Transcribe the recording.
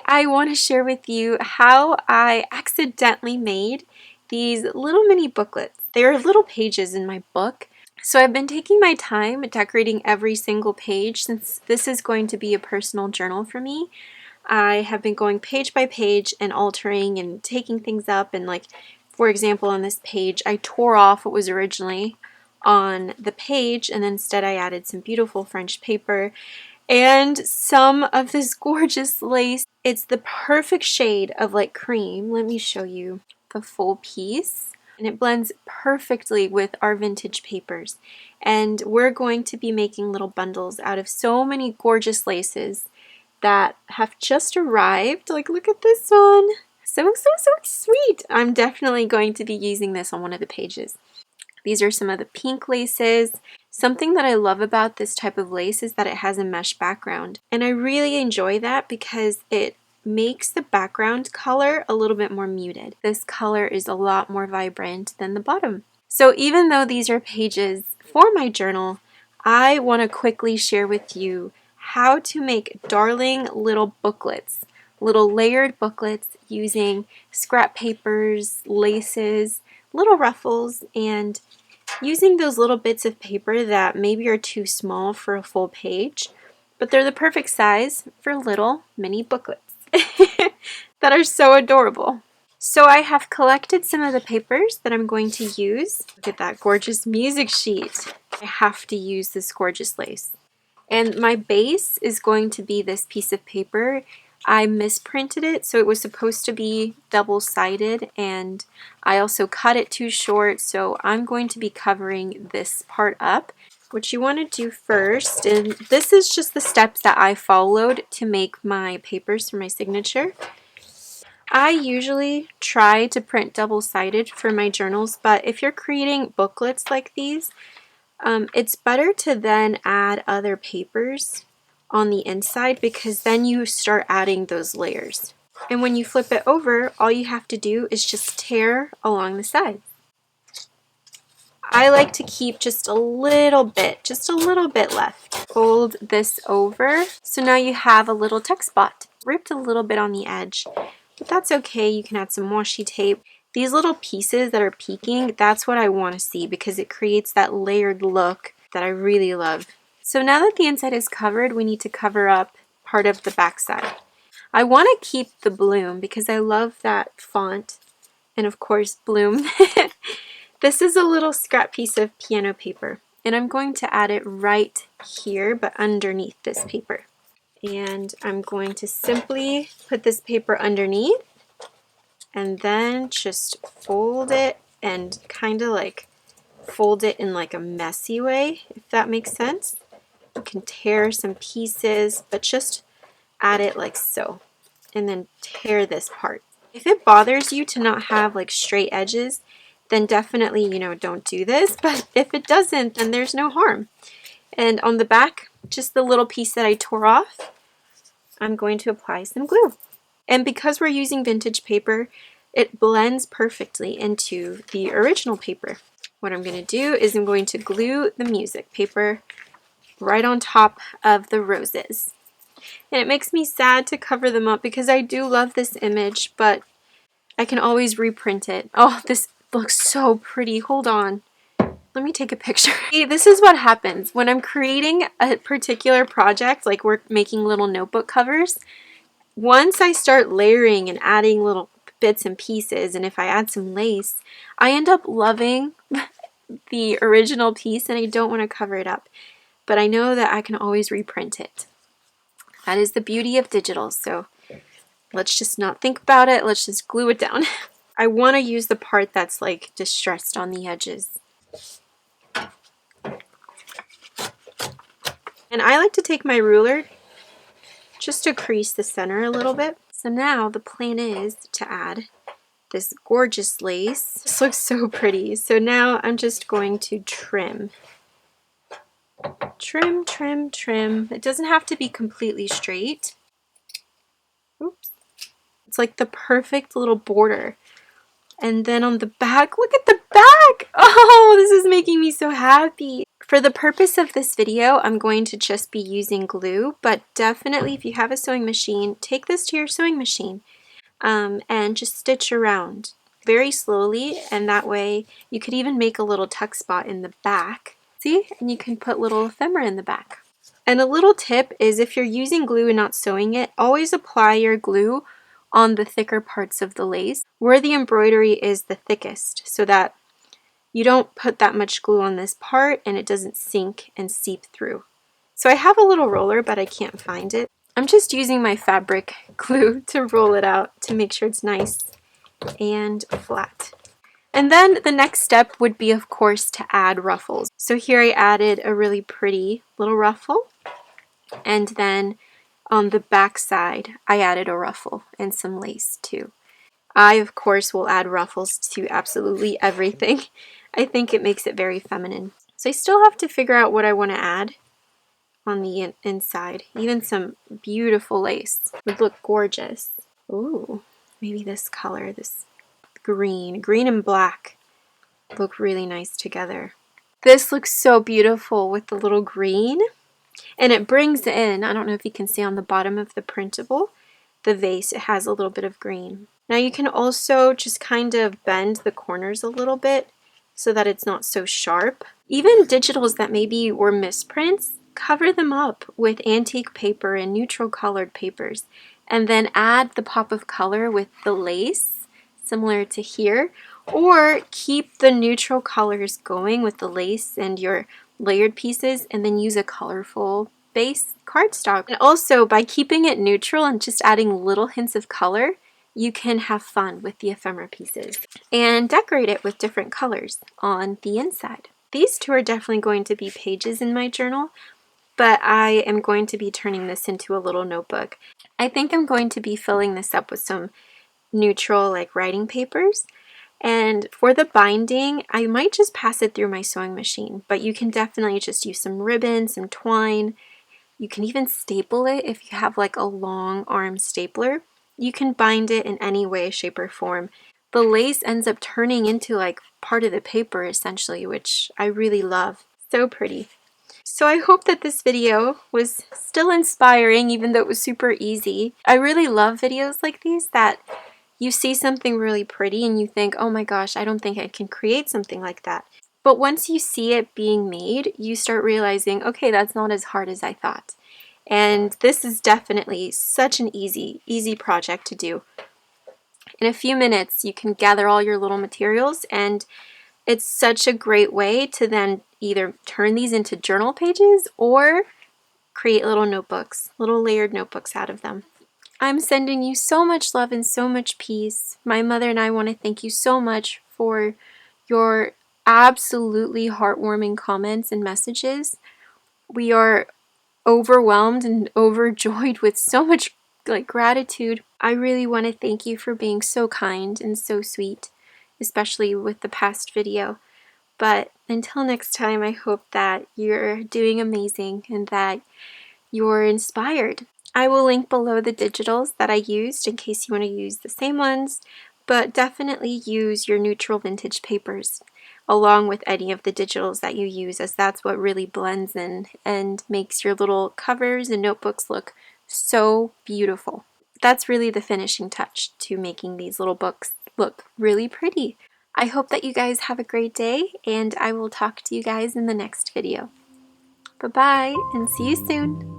I want to share with you how I accidentally made these little mini booklets. They are little pages in my book. So I've been taking my time decorating every single page since this is going to be a personal journal for me. I have been going page by page and altering and taking things up, and like, for example, on this page I tore off what was originally on the page and instead I added some beautiful French paper and some of this gorgeous lace. It's the perfect shade of like cream. Let me show you the full piece. And it blends perfectly with our vintage papers. And we're going to be making little bundles out of so many gorgeous laces that have just arrived. Like, look at this one. So sweet. I'm definitely going to be using this on one of the pages. These are some of the pink laces. Something that I love about this type of lace is that it has a mesh background. And I really enjoy that because it makes the background color a little bit more muted. This color is a lot more vibrant than the bottom. So even though these are pages for my journal, I want to quickly share with you how to make darling little booklets, little layered booklets using scrap papers, laces, little ruffles, and using those little bits of paper that maybe are too small for a full page, but they're the perfect size for little mini booklets that are so adorable. So I have collected some of the papers that I'm going to use. Look at that gorgeous music sheet. I have to use this gorgeous lace. And my base is going to be this piece of paper. I misprinted it, so it was supposed to be double-sided, and I also cut it too short, so I'm going to be covering this part up. What you want to do first, and this is just the steps that I followed to make my papers for my signature. I usually try to print double-sided for my journals, but if you're creating booklets like these, it's better to then add other papers on the inside because then you start adding those layers. And when you flip it over, all you have to do is just tear along the side. I like to keep just a little bit left. Fold this over. So now you have a little text spot. Ripped a little bit on the edge, but that's okay. You can add some washi tape. These little pieces that are peeking, that's what I want to see because it creates that layered look that I really love. So now that the inside is covered, we need to cover up part of the back side. I want to keep the bloom because I love that font, and of course bloom. This is a little scrap piece of piano paper, and I'm going to add it right here but underneath this paper. And I'm going to simply put this paper underneath and then just fold it and kind of like fold it in like a messy way, if that makes sense. You can tear some pieces, but just add it like so, and then tear this part. If it bothers you to not have like straight edges, then definitely, don't do this, but if it doesn't, then there's no harm. And on the back, just the little piece that I tore off, I'm going to apply some glue. And because we're using vintage paper, it blends perfectly into the original paper. What I'm going to do is I'm going to glue the music paper right on top of the roses. And it makes me sad to cover them up because I do love this image, but I can always reprint it. Oh, this looks so pretty. Hold on. Let me take a picture. This is what happens when I'm creating a particular project, like we're making little notebook covers. Once I start layering and adding little bits and pieces, and if I add some lace, I end up loving the original piece and I don't want to cover it up. But I know that I can always reprint it. That is the beauty of digital, so let's just not think about it. Let's just glue it down. I want to use the part that's like distressed on the edges. And I like to take my ruler just to crease the center a little bit. So now the plan is to add this gorgeous lace. This looks so pretty. So now I'm just going to trim. Trim, trim, trim. It doesn't have to be completely straight. Oops. It's like the perfect little border And then on the back, look at the back! Oh, this is making me so happy. For the purpose of this video, I'm going to just be using glue, but definitely if you have a sewing machine, take this to your sewing machine and just stitch around very slowly, and that way you could even make a little tuck spot in the back. See? And you can put little ephemera in the back. And a little tip is if you're using glue and not sewing it, always apply your glue on the thicker parts of the lace where the embroidery is the thickest, so that you don't put that much glue on this part and it doesn't sink and seep through. So I have a little roller, but I can't find it. I'm just using my fabric glue to roll it out to make sure it's nice and flat. And then the next step would be, of course, to add ruffles. So here I added a really pretty little ruffle, and then on the back side I added a ruffle and some lace too. I, of course, will add ruffles to absolutely everything. I think it makes it very feminine. So I still have to figure out what I want to add on the inside. Even some beautiful lace would look gorgeous. Ooh, maybe this color, this green and black look really nice together. This looks so beautiful with the little green, and it brings in, I don't know if you can see on the bottom of the printable, the vase, it has a little bit of green. Now you can also just kind of bend the corners a little bit so that it's not so sharp. Even digitals that maybe were misprints, cover them up with antique paper and neutral colored papers, and then add the pop of color with the lace, similar to here, or keep the neutral colors going with the lace and your layered pieces, and then use a colorful base cardstock. And also, by keeping it neutral and just adding little hints of color, you can have fun with the ephemera pieces and decorate it with different colors on the inside. These two are definitely going to be pages in my journal, but I am going to be turning this into a little notebook. I think I'm going to be filling this up with some neutral like writing papers, and for the binding I might just pass it through my sewing machine, but you can definitely just use some ribbon, some twine. You can even staple it if you have like a long arm stapler. You can bind it in any way, shape, or form. The lace ends up turning into like part of the paper essentially, which I really love. So pretty. So I hope that this video was still inspiring, even though it was super easy. I really love videos like these that you see something really pretty and you think, oh my gosh, I don't think I can create something like that. But once you see it being made, you start realizing, okay, that's not as hard as I thought. And this is definitely such an easy project to do. In a few minutes, you can gather all your little materials, and it's such a great way to then either turn these into journal pages or create little notebooks, little layered notebooks out of them. I'm sending you so much love and so much peace. My mother and I want to thank you so much for your absolutely heartwarming comments and messages. We are overwhelmed and overjoyed with so much gratitude. I really want to thank you for being so kind and so sweet, especially with the past video. But until next time, I hope that you're doing amazing and that you're inspired. I will link below the digitals that I used in case you want to use the same ones, but definitely use your neutral vintage papers along with any of the digitals that you use, as that's what really blends in and makes your little covers and notebooks look so beautiful. That's really the finishing touch to making these little books look really pretty. I hope that you guys have a great day, and I will talk to you guys in the next video. Bye-bye, and see you soon!